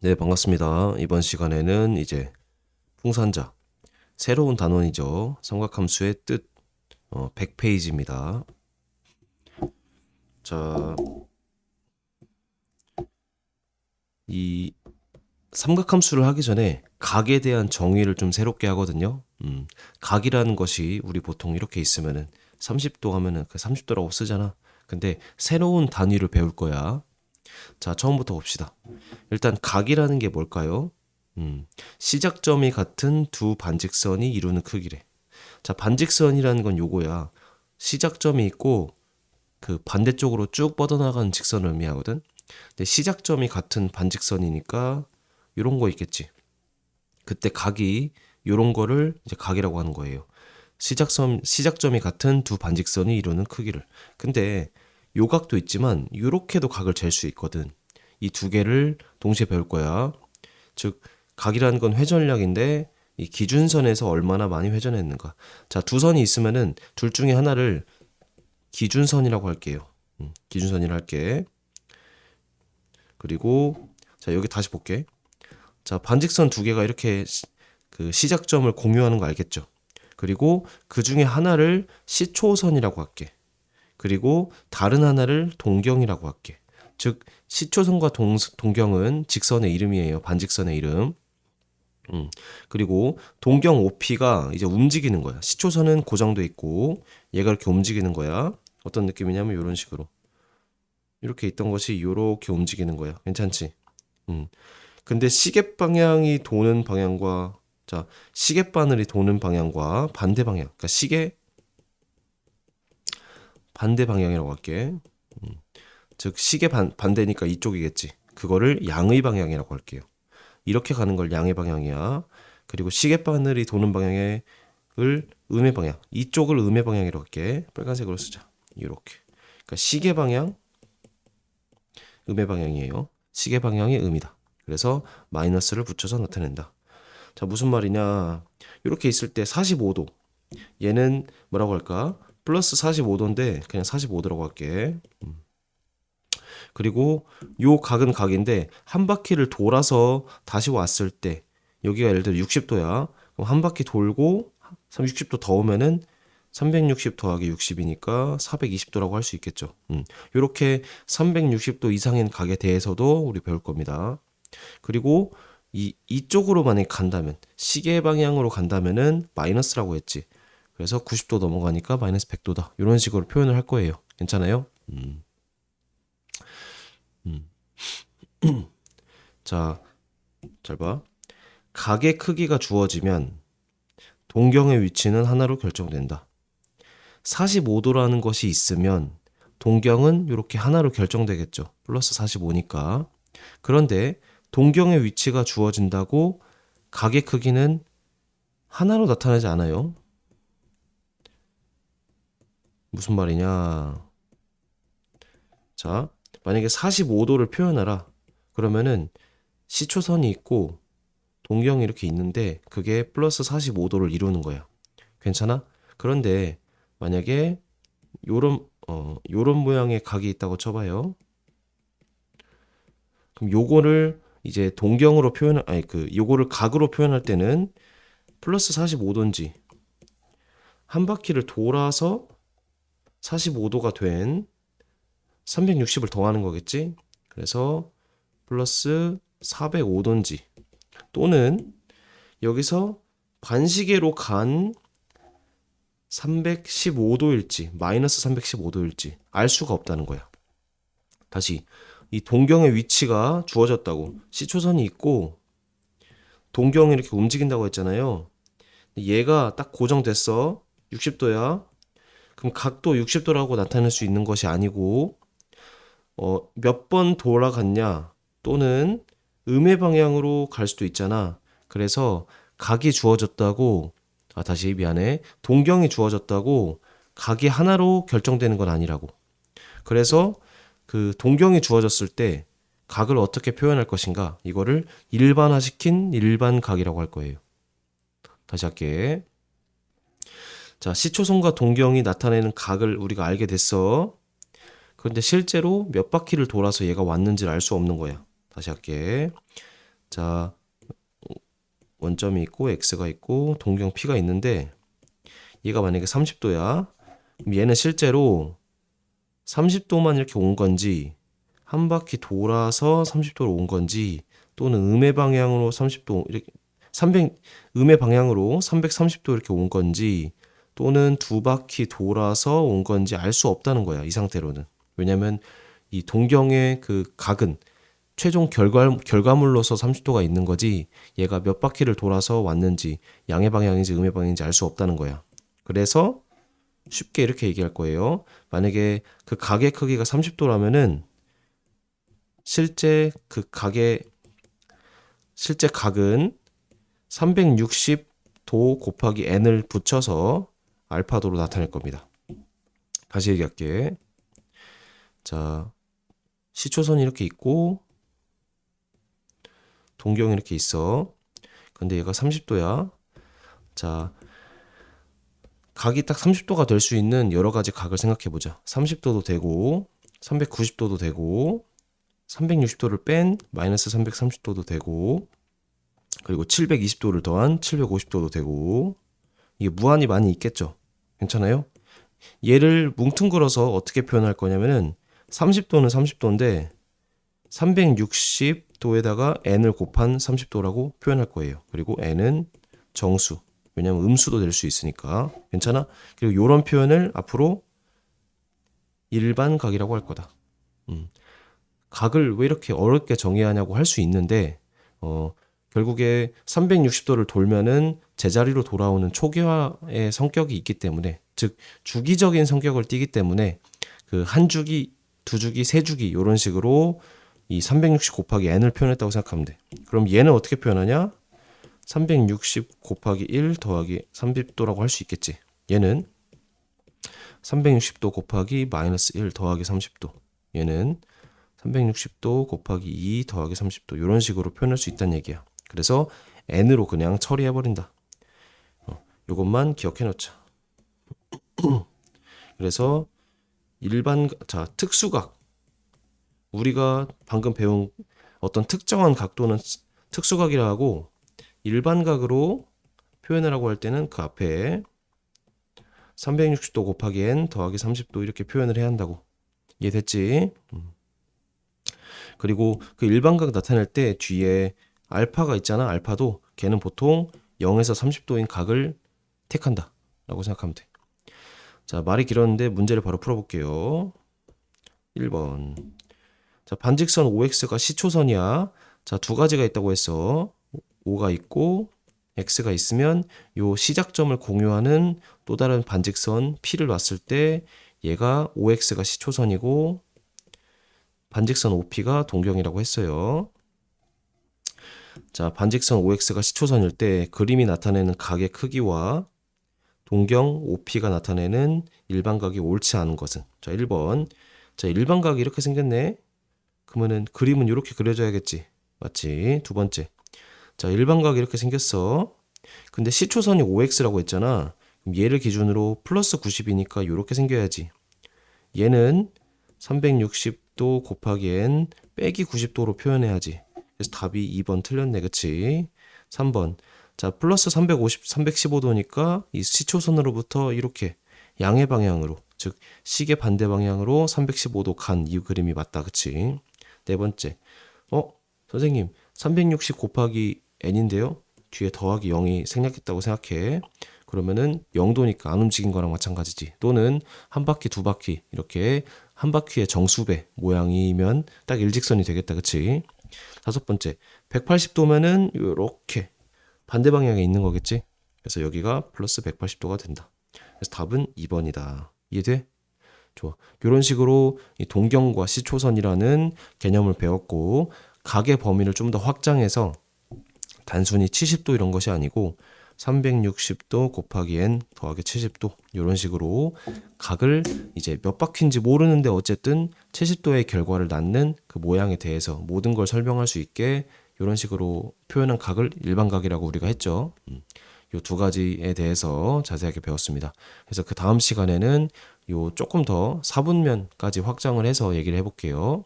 네, 반갑습니다. 이번 시간에는 이제 풍산자, 새로운 단원이죠. 삼각함수의 뜻, 100페이지입니다. 자, 이 삼각함수를 하기 전에 각에 대한 정의를 좀 새롭게 하거든요. 각이라는 것이 우리 보통 이렇게 있으면은 30도 하면은 그 30도라고 쓰잖아. 근데 새로운 단위를 배울 거야. 자, 처음부터 봅시다. 일단 각이라는 게 뭘까요? 시작점이 같은 두 반직선이 이루는 크기래. 자, 반직선이라는 건 요거야. 시작점이 있고 그 반대쪽으로 쭉 뻗어나가는 직선을 의미하거든. 근데 시작점이 같은 반직선이니까 요런 거 있겠지. 그때 각이 요런 거를 이제 각이라고 하는 거예요. 시작점이 같은 두 반직선이 이루는 크기를. 근데 요 각도 있지만 요렇게도 각을 잴 수 있거든. 이 두 개를 동시에 배울 거야. 즉 각이라는 건 회전력인데 이 기준선에서 얼마나 많이 회전했는가. 자, 두 선이 있으면은 둘 중에 하나를 기준선이라고 할게요. 기준선이라 할게. 그리고 자, 여기 다시 볼게. 자, 반직선 두 개가 이렇게 그 시작점을 공유하는 거 알겠죠? 그리고 그 중에 하나를 시초선이라고 할게. 그리고 다른 하나를 동경이라고 할게. 즉 시초선과 동경은 직선의 이름이에요. 반직선의 이름. 그리고 동경 OP가 이제 움직이는 거야. 시초선은 고정돼 있고 얘가 이렇게 움직이는 거야. 어떤 느낌이냐면 이런 식으로. 이렇게 있던 것이 이렇게 움직이는 거야. 괜찮지? 근데 시계 방향이 도는 방향과 자, 시계 바늘이 도는 방향과 반대 방향. 그러니까 시계 반대 방향이라고 할게. 즉 시계 반대니까 이쪽이겠지. 그거를 양의 방향이라고 할게요. 이렇게 가는 걸 양의 방향이야. 그리고 시계 바늘이 도는 방향을 음의 방향. 이쪽을 음의 방향이라고 할게. 빨간색으로 쓰자. 이렇게. 그러니까 시계 방향 음의 방향이에요. 시계 방향이 음이다. 그래서 마이너스를 붙여서 나타낸다. 자, 무슨 말이냐? 이렇게 있을 때 45도. 얘는 뭐라고 할까? 플러스 45도인데 그냥 45도라고 할게. 그리고 요 각은 각인데 한 바퀴를 돌아서 다시 왔을 때 여기가 예를 들어 60도야. 그럼 한 바퀴 돌고 60도 더 오면은 360 더하기 60이니까 420도라고 할 수 있겠죠. 이렇게 360도 이상인 각에 대해서도 우리 배울 겁니다. 그리고 이쪽으로 만약에 간다면 시계 방향으로 간다면은 마이너스라고 했지. 그래서 90도 넘어가니까 마이너스 100도다. 이런 식으로 표현을 할 거예요. 괜찮아요? 자, 잘 봐. 각의 크기가 주어지면 동경의 위치는 하나로 결정된다. 45도라는 것이 있으면 동경은 이렇게 하나로 결정되겠죠. 플러스 45니까. 그런데 동경의 위치가 주어진다고 각의 크기는 하나로 나타나지 않아요. 무슨 말이냐? 자, 만약에 45도를 표현하라. 그러면은 시초선이 있고 동경이 이렇게 있는데 그게 플러스 45도를 이루는 거야. 괜찮아? 그런데 만약에 요런 모양의 각이 있다고 쳐봐요. 그럼 요거를 이제 동경으로 아니 요거를 각으로 표현할 때는 플러스 45도인지 한 바퀴를 돌아서 45도가 된 360을 더하는 거겠지? 그래서 플러스 405도인지 또는 여기서 반시계로 간 315도일지 마이너스 315도일지 알 수가 없다는 거야. 다시 이 동경의 위치가 주어졌다고 시초선이 있고 동경이 이렇게 움직인다고 했잖아요. 얘가 딱 고정됐어. 60도야. 그럼 각도 60도라고 나타낼 수 있는 것이 아니고 몇 번 돌아갔냐 또는 음의 방향으로 갈 수도 있잖아. 그래서 각이 주어졌다고 다시 미안해. 동경이 주어졌다고 각이 하나로 결정되는 건 아니라고. 그래서 그 동경이 주어졌을 때 각을 어떻게 표현할 것인가 이거를 일반화시킨 일반각이라고 할 거예요. 다시 할게. 자, 시초선과 동경이 나타내는 각을 우리가 알게 됐어. 그런데 실제로 몇 바퀴를 돌아서 얘가 왔는지를 알 수 없는 거야. 다시 할게. 자, 원점이 있고 x가 있고 동경 P가 있는데 얘가 만약에 30도야. 그럼 얘는 실제로 30도만 이렇게 온 건지 한 바퀴 돌아서 30도로 온 건지 또는 음의 방향으로 30도 이렇게 음의 방향으로 330도 이렇게 온 건지 또는 두 바퀴 돌아서 온 건지 알 수 없다는 거야. 이 상태로는. 왜냐면 이 동경의 그 각은 최종 결과물로서 30도가 있는 거지 얘가 몇 바퀴를 돌아서 왔는지 양의 방향인지 음의 방향인지 알 수 없다는 거야. 그래서 쉽게 이렇게 얘기할 거예요. 만약에 그 각의 크기가 30도라면은 실제 각은 360도 곱하기 n을 붙여서 알파도로 나타낼 겁니다. 다시 얘기할게. 자, 시초선이 이렇게 있고 동경이 이렇게 있어. 근데 얘가 30도야. 자, 각이 딱 30도가 될 수 있는 여러 가지 각을 생각해 보자. 30도도 되고 390도도 되고 360도를 뺀 마이너스 330도도 되고 그리고 720도를 더한 750도도 되고 이게 무한히 많이 있겠죠. 괜찮아요? 얘를 뭉뚱그려서 어떻게 표현할 거냐면은 30도는 30도인데 360도에다가 n을 곱한 30도라고 표현할 거예요. 그리고 n은 정수. 왜냐면 음수도 될 수 있으니까. 괜찮아? 그리고 이런 표현을 앞으로 일반각이라고 할 거다. 각을 왜 이렇게 어렵게 정해야 하냐고 할 수 있는데 결국에 360도를 돌면은 제자리로 돌아오는 초기화의 성격이 있기 때문에 즉 주기적인 성격을 띠기 때문에 그 한 주기, 두 주기, 세 주기 이런 식으로 이 360 곱하기 n을 표현했다고 생각하면 돼. 그럼 얘는 어떻게 표현하냐? 360 곱하기 1 더하기 30도라고 할 수 있겠지. 얘는 360도 곱하기 마이너스 1 더하기 30도. 얘는 360도 곱하기 2 더하기 30도 이런 식으로 표현할 수 있다는 얘기야. 그래서 n으로 그냥 처리해버린다. 이것만 기억해 놓자. 그래서 특수각. 우리가 방금 배운 어떤 특정한 각도는 특수각이라 하고 일반각으로 표현을 하고 할 때는 그 앞에 360도 곱하기 n 더하기 30도 이렇게 표현을 해야 한다고. 이해됐지? 그리고 그 일반각 나타낼 때 뒤에 알파가 있잖아. 알파도 걔는 보통 0에서 30도인 각을 택한다 라고 생각하면 돼. 자, 말이 길었는데 문제를 바로 풀어볼게요. 1번. 자, 반직선 OX가 시초선이야. 자, 두 가지가 있다고 했어. O가 있고 X가 있으면 요 시작점을 공유하는 또 다른 반직선 P를 놨을 때 얘가 OX가 시초선이고 반직선 OP가 동경이라고 했어요. 자, 반직선 OX가 시초선일 때 그림이 나타내는 각의 크기와 동경 OP가 나타내는 일반각이 옳지 않은 것은? 자, 1번. 자, 일반각이 이렇게 생겼네. 그러면은 그림은 이렇게 그려져야겠지. 맞지? 두 번째. 자, 일반각이 이렇게 생겼어. 근데 시초선이 OX라고 했잖아. 그럼 얘를 기준으로 플러스 90이니까 이렇게 생겨야지. 얘는 360도 곱하기 n 빼기 90도로 표현해야지. 그래서 답이 2번 틀렸네. 그치? 3번. 자, 플러스 315도니까 이 시초선으로부터 이렇게 양의 방향으로, 즉 시계 반대 방향으로 315도 간 이 그림이 맞다. 그치? 네 번째. 선생님, 360 곱하기 n인데요. 뒤에 더하기 0이 생략했다고 생각해. 그러면은 0도니까 안 움직인 거랑 마찬가지지. 또는 한 바퀴, 두 바퀴 이렇게 한 바퀴의 정수배 모양이면 딱 일직선이 되겠다. 그치? 다섯 번째. 180도면은 이렇게 반대 방향에 있는 거겠지? 그래서 여기가 플러스 180도가 된다. 그래서 답은 2번이다. 이해돼? 좋아. 이런 식으로 이 동경과 시초선이라는 개념을 배웠고 각의 범위를 좀 더 확장해서 단순히 70도 이런 것이 아니고 360도 곱하기 n 더하기 70도 이런 식으로 각을 이제 몇 바퀴인지 모르는데 어쨌든 70도의 결과를 낳는 그 모양에 대해서 모든 걸 설명할 수 있게 이런 식으로 표현한 각을 일반각이라고 우리가 했죠. 이 두 가지에 대해서 자세하게 배웠습니다. 그래서 그 다음 시간에는 요 조금 더 사분면까지 확장을 해서 얘기를 해볼게요.